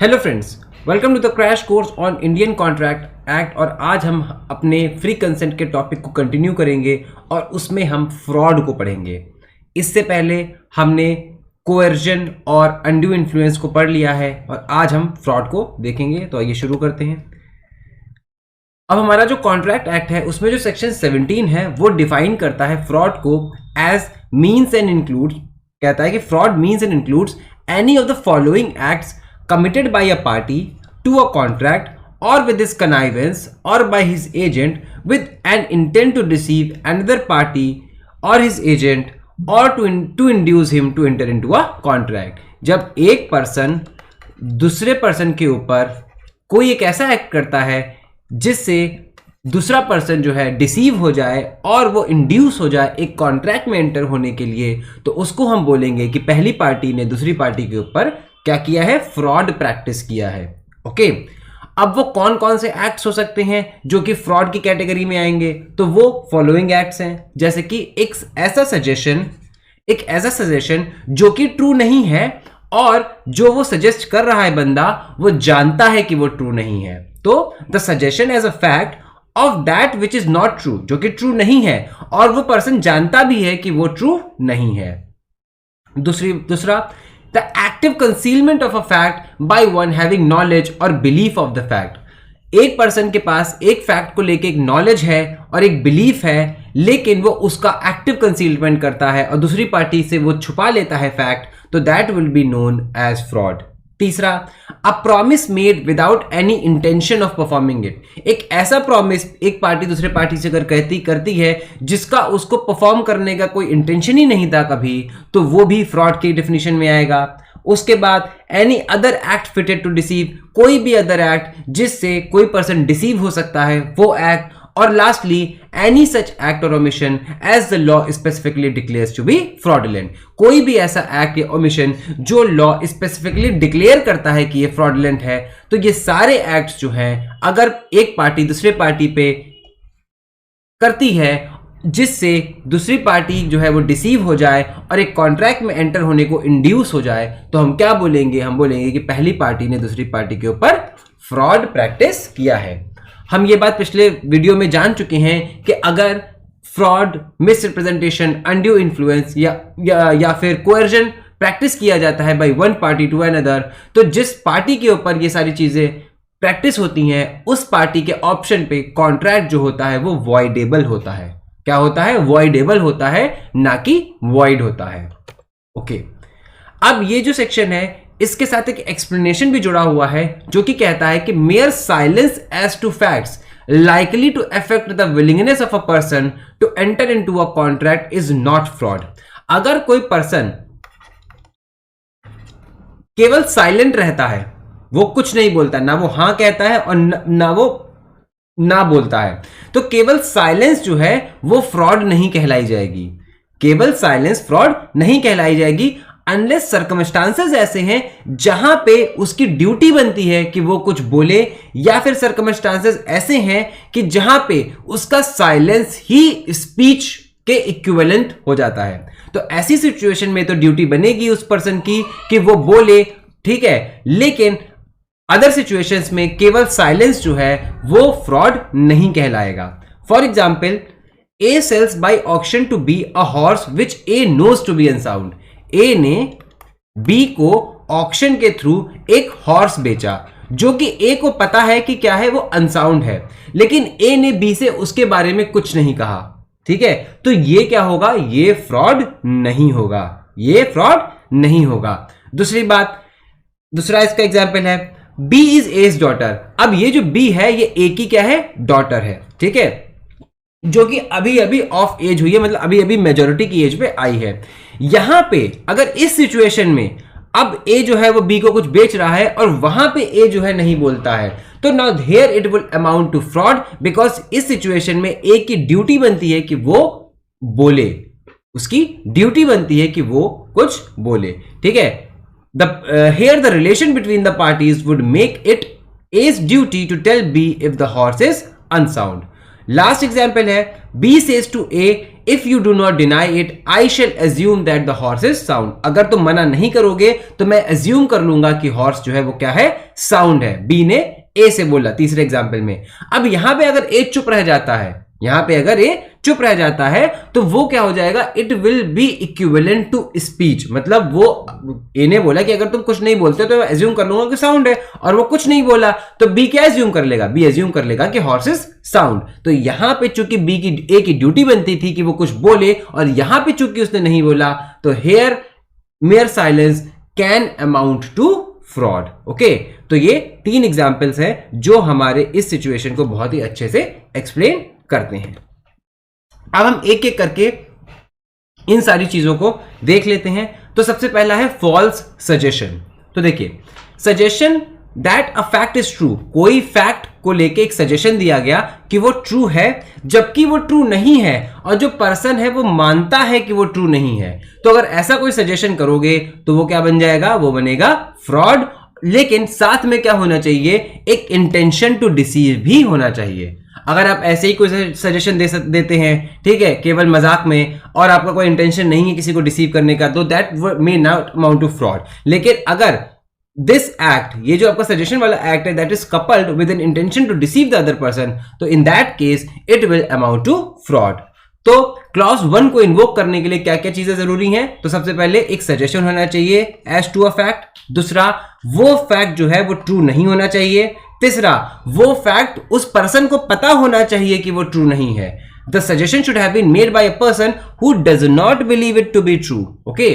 Hello friends, welcome to the crash course on Indian contract act. और आज हम अपने फ्री कंसेंट के टॉपिक को कंटिन्यू करेंगे और उसमें हम फ्रॉड को पढ़ेंगे। इससे पहले हमने कोएर्जन और अनड्यू इन्फ्लुएंस को पढ़ लिया है और आज हम फ्रॉड को देखेंगे। तो आइए शुरू करते हैं। अब हमारा जो कॉन्ट्रैक्ट एक्ट है उसमें जो सेक्शन 17 है वो डिफाइन करता है फ्रॉड को एज मीन्स एंड इंक्लूड्स। कहता है कि fraud means and includes any of the following acts committed by a party to a contract or with his connivance or by his agent with an intent to deceive another party or his agent or to induce him to enter into a contract। जब एक person दूसरे person के ऊपर कोई एक ऐसा act करता है जिससे दूसरा पर्सन जो है डिसीव हो जाए और वो इंड्यूस हो जाए एक कॉन्ट्रैक्ट में एंटर होने के लिए, तो उसको हम बोलेंगे कि पहली पार्टी ने दूसरी पार्टी के ऊपर क्या किया है, फ्रॉड प्रैक्टिस किया है। ओके, अब वो कौन कौन से एक्ट्स हो सकते हैं जो कि फ्रॉड की कैटेगरी में आएंगे? तो वो फॉलोइंग एक्ट्स हैं, जैसे कि एक ऐसा सजेशन जो कि ट्रू नहीं है और जो वो सजेस्ट कर रहा है बंदा वो जानता है कि वो ट्रू नहीं है, तो the suggestion as a fact of that which is not true, जो कि ट्रू नहीं है और वो पर्सन जानता भी है कि वो ट्रू नहीं है। दूसरा the active concealment of a fact by one having knowledge or belief of the fact। एक पर्सन के पास एक फैक्ट को लेके एक नॉलेज है और एक बिलीफ है, लेकिन वो उसका एक्टिव कंसीलमेंट करता है और दूसरी पार्टी से वो छुपा लेता है फैक्ट, तो that will be known as fraud. तीसरा, a promise made without any intention of performing it. एक ऐसा प्रॉमिस एक पार्टी दूसरे पार्टी से अगर करती है जिसका उसको परफॉर्म करने का कोई इंटेंशन ही नहीं था कभी, तो वो भी फ्रॉड की डेफिनेशन में आएगा। उसके बाद any other act fitted to deceive, कोई भी अदर एक्ट जिससे कोई पर्सन डिसीव हो सकता है वो एक्ट। और लास्टली एनी सच एक्ट और omission as the law specifically declares to be fraudulent. कोई भी ऐसा एक्ट या ओमिशन जो लॉ स्पेसिफिकली डिक्लेयर करता है कि ये फ्रॉडुलेंट है, तो ये सारे एक्ट्स जो हैं अगर एक पार्टी दूसरे पार्टी पे करती है जिससे दूसरी पार्टी जो है वो डिसीव हो जाए और एक कॉन्ट्रैक्ट में एंटर होने को इंड्यूस हो जाए, तो हम क्या बोलेंगे? हम बोलेंगे कि पहली पार्टी ने दूसरी पार्टी के ऊपर फ्रॉड प्रैक्टिस किया है। हम ये बात पिछले वीडियो में जान चुके हैं कि अगर फ्रॉड, मिसरिप्रेजेंटेशन, अनड्यू इन्फ्लुएंस या फिर कोएर्जन प्रैक्टिस किया जाता है by one party to another, तो जिस पार्टी के ऊपर ये सारी चीजें प्रैक्टिस होती हैं उस पार्टी के ऑप्शन पे कॉन्ट्रैक्ट जो होता है वो वॉइडेबल होता है। क्या होता है? वॉइडेबल होता है, ना कि वॉइड होता है। ओके, अब ये जो सेक्शन है इसके साथ एक एक्सप्लेनेशन भी जुड़ा हुआ है जो कि कहता है कि mere silence as to facts likely to affect the willingness of a person to enter into a contract is not fraud। अगर कोई पर्सन केवल साइलेंट रहता है, वो कुछ नहीं बोलता, ना वो हां कहता है और ना वो ना बोलता है, तो केवल साइलेंस जो है वो फ्रॉड नहीं कहलाई जाएगी। केवल साइलेंस फ्रॉड नहीं कहलाई जाएगी अनलेस सर्कमस्टांसेस ऐसे हैं जहां पे उसकी ड्यूटी बनती है कि वो कुछ बोले, या फिर सर्कमस्टांसेस ऐसे हैं कि जहां पे उसका साइलेंस ही स्पीच के इक्विवेलेंट हो जाता है। तो ऐसी सिचुएशन में तो ड्यूटी बनेगी उस पर्सन की कि वो बोले, ठीक है, लेकिन अदर सिचुएशंस में केवल साइलेंस जो है वो फ्रॉड नहीं कहलाएगा। For example, A sells by auction to B a horse which A knows to be unsound. A ने बी को ऑक्शन के थ्रू एक हॉर्स बेचा जो कि ए को पता है कि क्या है, वो अनसाउंड है, लेकिन ए ने बी से उसके बारे में कुछ नहीं कहा। ठीक है, तो ये क्या होगा? ये फ्रॉड नहीं होगा, ये फ्रॉड नहीं होगा। दूसरा इसका एग्जाम्पल है, बी इज एज डॉटर। अब ये जो बी है ये ए की क्या है? डॉटर है। ठीक है, जो कि अभी अभी ऑफ एज हुई है, मतलब अभी अभी मेजॉरिटी की एज पे आई है। यहां पे अगर इस सिचुएशन में अब ए जो है वो बी को कुछ बेच रहा है और वहां पे ए जो है नहीं बोलता है, तो now here it will amount to fraud, because इस सिचुएशन में ए की ड्यूटी बनती है कि वो बोले, उसकी ड्यूटी बनती है कि वो कुछ बोले। ठीक है, here the relation between the parties would make it A's duty to tell B if the horse is unsound। Last example है, B says to A if you do not deny it I shall assume that the horse is sound. अगर तुम मना नहीं करोगे तो मैं assume कर लूंगा कि हॉर्स जो है वो क्या है, साउंड है। बी ने ए से बोला तीसरे एग्जाम्पल में। अब यहां पे अगर ए चुप रह जाता है, यहां पे अगर ए चुप रह जाता है तो वो क्या हो जाएगा, it will be equivalent to speech. मतलब वो ए ने बोला कि अगर तुम कुछ नहीं बोलते तो एज्यूम कर लूंगा कि साउंड है, और वो कुछ नहीं बोला तो बी क्या एज्यूम कर लेगा, बी एज्यूम कर लेगा कि हॉर्स इज साउंड। तो यहां पे चूंकि बी की ए की ड्यूटी बनती थी कि वो कुछ बोले, और यहां पे चूंकि उसने नहीं बोला, तो here mere silence can amount to fraud. Okay, तो ये 3 एग्जाम्पल्स हैं जो हमारे इस सिचुएशन को बहुत ही अच्छे से एक्सप्लेन करते हैं। अब हम एक एक करके इन सारी चीजों को देख लेते हैं। तो सबसे पहला है फॉल्स सजेशन। तो देखिए, suggestion that a fact is true, कोई फैक्ट को लेके एक सजेशन दिया गया कि वो ट्रू है जबकि वो ट्रू नहीं है, और जो पर्सन है वो मानता है कि वो ट्रू नहीं है। तो अगर ऐसा कोई सजेशन करोगे तो वो क्या बन जाएगा, वो बनेगा फ्रॉड। लेकिन साथ में क्या होना चाहिए, एक इंटेंशन टू डिसीव भी होना चाहिए। अगर आप ऐसे ही कोई सजेशन देते हैं, ठीक है, केवल मजाक में, और आपका कोई इंटेंशन नहीं है किसी को डिसीव करने का, तो that may not amount to fraud. लेकिन अगर दिस एक्ट, ये जो आपका सजेशन वाला एक्ट है, that is coupled with an intention to deceive the other person, तो in that case it will amount to fraud. तो क्लॉज 1 को इन्वोक करने के लिए क्या क्या चीजें जरूरी हैं? तो सबसे पहले एक सजेशन होना चाहिए एज टू अ फैक्ट। दूसरा, वो फैक्ट जो है वो ट्रू नहीं होना चाहिए। तीसरा, वो फैक्ट उस पर्सन को पता होना चाहिए कि वो ट्रू नहीं है। The suggestion should have been made by a person who does not believe it to be true. Okay,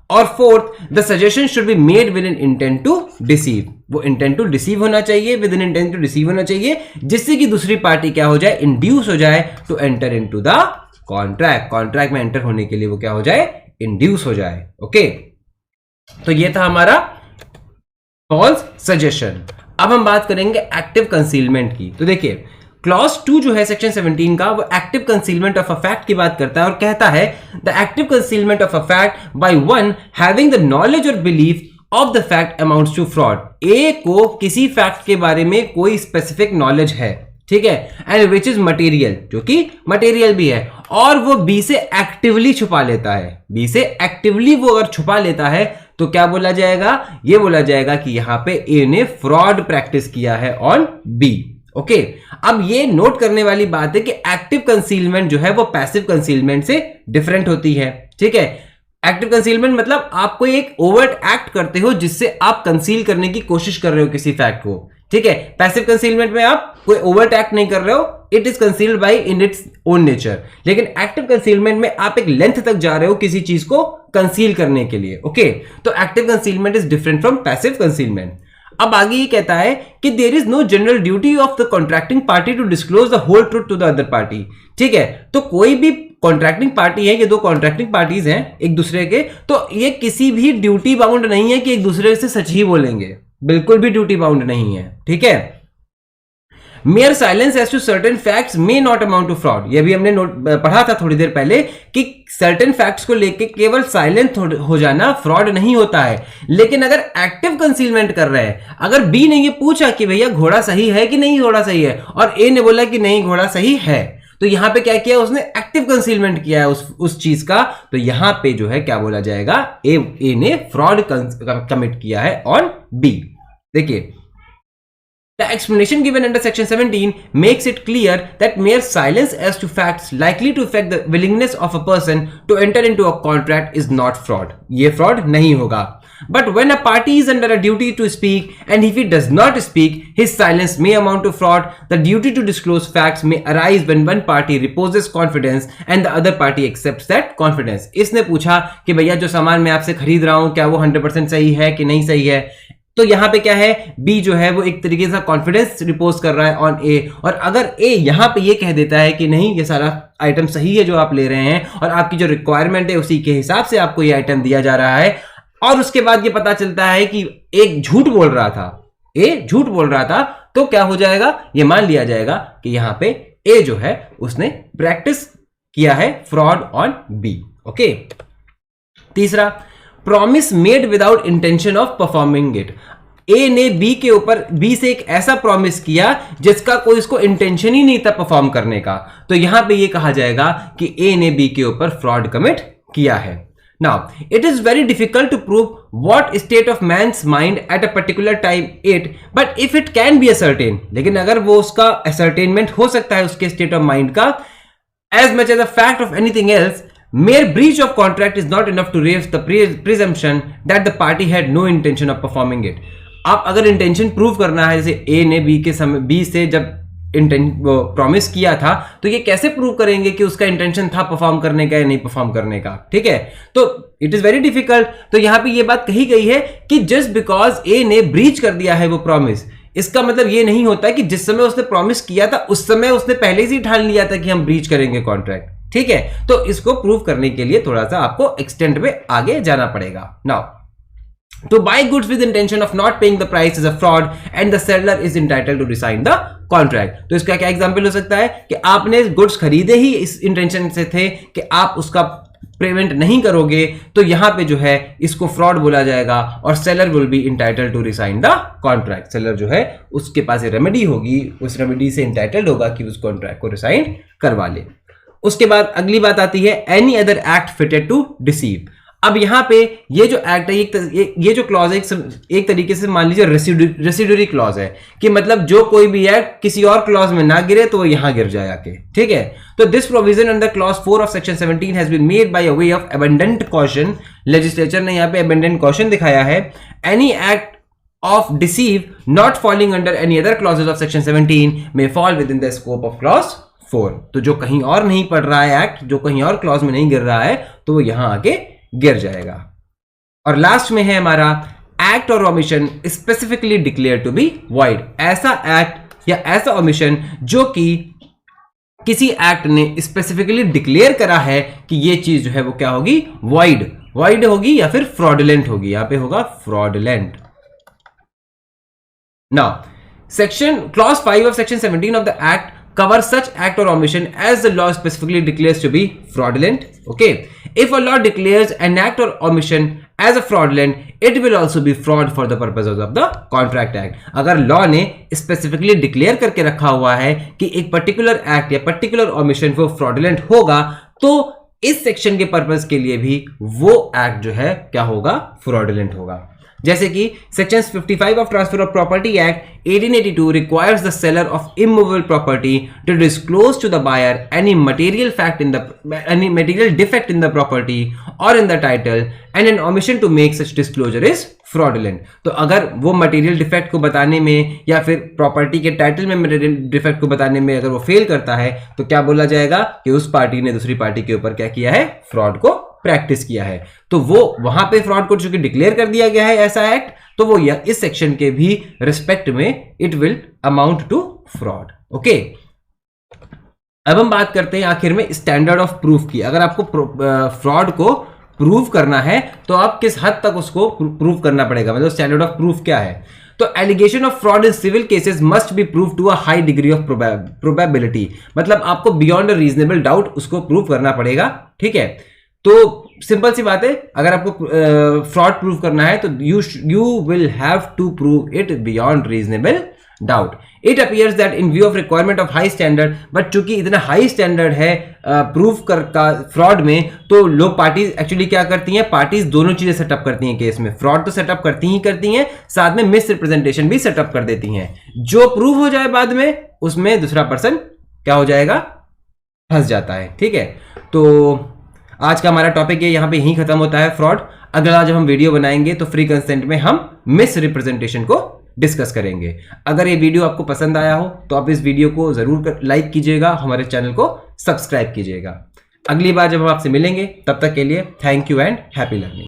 और fourth, the suggestion should be made with an intent to deceive. वो इंटेंट टू डिसीव होना चाहिए, with an intent to deceive होना चाहिए, जिससे कि दूसरी party क्या हो जाए, इंड्यूस हो जाए to enter into the contract. Contract में एंटर होने के लिए वो क्या हो जाए, इंड्यूस हो जाए। ओके, तो ये था हमारा फॉल्स सजेशन। अब हम बात करेंगे एक्टिव कंसीलमेंट की। तो देखिए, क्लॉज 2 जो है सेक्शन 17 का, वो active concealment of a fact की बात करता है और कहता है the active concealment of a fact by one having the knowledge और belief of the fact amounts to fraud. A को किसी फैक्ट के बारे में कोई स्पेसिफिक नॉलेज है, ठीक है, एंड विच इज मटेरियल, जो कि मटेरियल भी है, और वो बी से एक्टिवली छुपा लेता है। बी से एक्टिवली वो अगर छुपा लेता है तो क्या बोला जाएगा, ये बोला जाएगा कि यहां पे ए ने फ्रॉड प्रैक्टिस किया है ऑन बी। ओके, अब ये नोट करने वाली बात है कि एक्टिव कंसीलमेंट जो है वो पैसिव कंसीलमेंट से डिफरेंट होती है। ठीक है, एक्टिव कंसीलमेंट मतलब आप कोई एक ओवर्ट एक्ट करते हो जिससे आप कंसील करने की कोशिश कर रहे हो किसी फैक्ट को। ठीक है, पैसिव कंसीलमेंट में आप कोई ओवर्ट एक्ट नहीं कर रहे हो, it is concealed by in its own nature. लेकिन एक्टिव कंसीलमेंट में आप एक लेंथ तक जा रहे हो किसी चीज को कंसील करने के लिए। ओके, तो active concealment is different from passive concealment. अब आगे ये कहता है कि there is no general duty of the contracting party to disclose the whole truth to the other party. ठीक है, तो कोई भी कॉन्ट्रैक्टिंग पार्टी है, ये दो कॉन्ट्रैक्टिंग पार्टीज हैं एक दूसरे के, तो ये किसी भी ड्यूटी बाउंड नहीं है कि एक दूसरे से सच ही बोलेंगे, बिल्कुल भी ड्यूटी बाउंड नहीं है। ठीक है, mere silence as to certain facts may not amount to fraud. ये भी हमने पढ़ा था थोड़ी देर पहले कि सर्टेन फैक्ट्स को लेके केवल साइलेंट हो जाना फ्रॉड नहीं होता है। लेकिन अगर एक्टिव कंसीलमेंट कर रहे हैं, अगर बी ने ये पूछा कि भैया घोड़ा सही है कि नहीं घोड़ा सही है, और ए ने बोला कि नहीं घोड़ा सही है, तो यहां पे क्या किया उसने, एक्टिव कंसीलमेंट किया है उस चीज का। तो यहां पे जो है क्या बोला जाएगा, ए ने फ्रॉड कमिट किया है ऑन बी। देखिए, the explanation given under section 17 makes it clear that mere silence as to facts likely to affect the willingness of a person to enter into a contract is not fraud. ये fraud नहीं होगा. But when a party is under a duty to speak and if he does not speak, his silence may amount to fraud. The duty to disclose facts may arise when one party reposes confidence and the other party accepts that confidence. इसने पूछा कि भैया जो सामान मैं आपसे खरीद रहा हूं क्या वो 100% सही है कि नहीं सही है। तो यहां पे क्या है, बी जो है वो एक तरीके से कॉन्फिडेंस रिपोज कर रहा है ऑन ए, और अगर ए यहां पे ये कह देता है कि नहीं ये सारा आइटम सही है जो आप ले रहे हैं और आपकी जो रिक्वायरमेंट है उसी के हिसाब से आपको ये आइटम दिया जा रहा है, और उसके बाद ये पता चलता है कि एक झूठ बोल रहा था, ए झूठ बोल रहा था, तो क्या हो जाएगा, ये मान लिया जाएगा कि यहां पे ए जो है उसने प्रैक्टिस किया है फ्रॉड ऑन बी। ओके, तीसरा, promise made without intention of performing it. A ने बी से एक ऐसा प्रॉमिस किया जिसका कोई इसको इंटेंशन ही नहीं था परफॉर्म करने का, तो यहां पे ये कहा जाएगा कि ए ने बी के ऊपर फ्रॉड कमिट किया है। Now, it is very difficult to prove what state of man's mind at a particular time but if it can be ascertained, लेकिन अगर वो उसका ascertainment हो सकता है उसके state of mind का, as much as a fact of anything else, mere breach of contract is not enough to raise the presumption that the party had no intention of performing it. आप अगर intention prove करना है, जैसे A ने B से जब promise किया था, तो ये कैसे प्रूव करेंगे कि उसका इंटेंशन था परफॉर्म करने का या नहीं परफॉर्म करने का, ठीक है। तो इट इज वेरी डिफिकल्ट। तो यहां पे ये बात कही गई है कि जस्ट बिकॉज ए ने ब्रीच कर दिया है वो प्रॉमिस, इसका मतलब ये नहीं होता कि जिस समय उसने प्रॉमिस किया था उस समय उसने पहले से ही ठान लिया था कि हम ब्रीच करेंगे कॉन्ट्रैक्ट, ठीक है। तो इसको प्रूव करने के लिए थोड़ा सा आपको एक्सटेंट में आगे जाना पड़ेगा। Now, to buy goods with intention of not paying the price is a fraud and the seller is entitled to resign the contract. तो इसका क्या एग्जांपल हो सकता है कि आपने गुड्स खरीदे ही इस इंटेंशन से थे कि आप उसका पेमेंट नहीं करोगे, तो यहां पे जो है इसको फ्रॉड बोला जाएगा और seller will be entitled to resign the contract. Seller जो है उसके पास रेमेडी होगी, उस रेमेडी से इंटाइटल्ड होगा कि उस कॉन्ट्रैक्ट को रिसाइन करवा ले। उसके बाद अगली बात आती है any other act fitted to deceive. अब यहां पे ये जो एक्ट है, ये जो क्लॉज है एक तरीके से मान लीजिए रेसिड्यूरी क्लॉज है, कि मतलब जो कोई भी एक्ट किसी और क्लॉज में ना गिरे तो वो यहां गिर जाए आके, ठीक है। तो this provision under clause 4 of section 17 has been made by a way of abundant caution. Legislature ने यहां पे अबेंडेंट कॉशन दिखाया है। Any act of deceive not falling under any other clauses of section 17 may fall within the scope of clause 4। तो जो कहीं और नहीं पड़ रहा है एक्ट, जो कहीं और क्लॉज में नहीं गिर रहा है, तो वो यहां आके गिर जाएगा। और लास्ट में है हमारा एक्ट और omission specifically declare to be void. ऐसा एक्ट या ऐसा ओमिशन जो कि किसी एक्ट ने स्पेसिफिकली डिक्लेयर करा है कि ये चीज जो है वो क्या होगी, वॉइड होगी या फिर फ्रॉडुलेंट होगी। यहां पे होगा fraudulent. Now section clause 5 of section 17 of the act cover such act or omission as the law specifically declares to be fraudulent. Okay, if a law declares an act or omission as a fraudulent, it will also be fraud for the purposes of the Contract Act. अगर law ने specifically declare करके रखा हुआ है कि एक particular act या particular omission वो फ्रॉडुलेंट होगा, तो इस सेक्शन के पर्पस के लिए भी वो एक्ट जो है क्या होगा, फ्रॉडुलेंट होगा। जैसे कि section 55 of transfer of property act 1882 requires the seller of immovable property to disclose to the buyer any material defect in the property और in the title and an omission to make such disclosure is fraudulent. तो अगर वो material defect को बताने में या फिर property के टाइटल में मटेरियल डिफेक्ट को बताने में अगर वो फेल करता है, तो क्या बोला जाएगा कि उस पार्टी ने दूसरी पार्टी के ऊपर क्या किया है, फ्रॉड को प्रैक्टिस किया है। तो वो वहां पे फ्रॉड को चूंकि डिक्लेयर कर दिया गया है ऐसा एक्ट, तो वो इस सेक्शन के भी रिस्पेक्ट में it will amount to fraud. Okay, अब हम बात करते हैं आखिर में स्टैंडर्ड ऑफ प्रूफ की। अगर आपको फ्रॉड को प्रूव करना है तो आप किस हद तक उसको प्रूव करना पड़ेगा, मतलब स्टैंडर्ड ऑफ प्रूफ क्या है। तो allegation of fraud in civil cases must be prove to a high degree of probability, मतलब आपको बियॉन्ड अ रीजनेबल डाउट उसको प्रूव करना पड़ेगा, ठीक है। तो सिंपल सी बात है, अगर आपको फ्रॉड प्रूव करना है तो you will have to prove it beyond reasonable doubt. It appears that in view of requirement of high standard, but चूंकि इतना हाई स्टैंडर्ड है प्रूफ का फ्रॉड में, तो लोग पार्टीज एक्चुअली क्या करती हैं, पार्टीज दोनों चीजें सेटअप करती हैं केस में। फ्रॉड तो सेटअप करती हैं, साथ में मिस रिप्रेजेंटेशन भी सेटअप कर देती हैं। जो प्रूव हो जाए बाद में, उसमें दूसरा पर्सन क्या हो जाएगा, फंस जाता है, ठीक है। तो आज का हमारा टॉपिक है यहां पे यहीं खत्म होता है फ्रॉड। अगला जब हम वीडियो बनाएंगे तो फ्री कंसेंट में हम मिस रिप्रेजेंटेशन को डिस्कस करेंगे। अगर ये वीडियो आपको पसंद आया हो तो आप इस वीडियो को जरूर लाइक कीजिएगा, हमारे चैनल को सब्सक्राइब कीजिएगा। अगली बार जब हम आपसे मिलेंगे तब तक के लिए thank you and happy learning.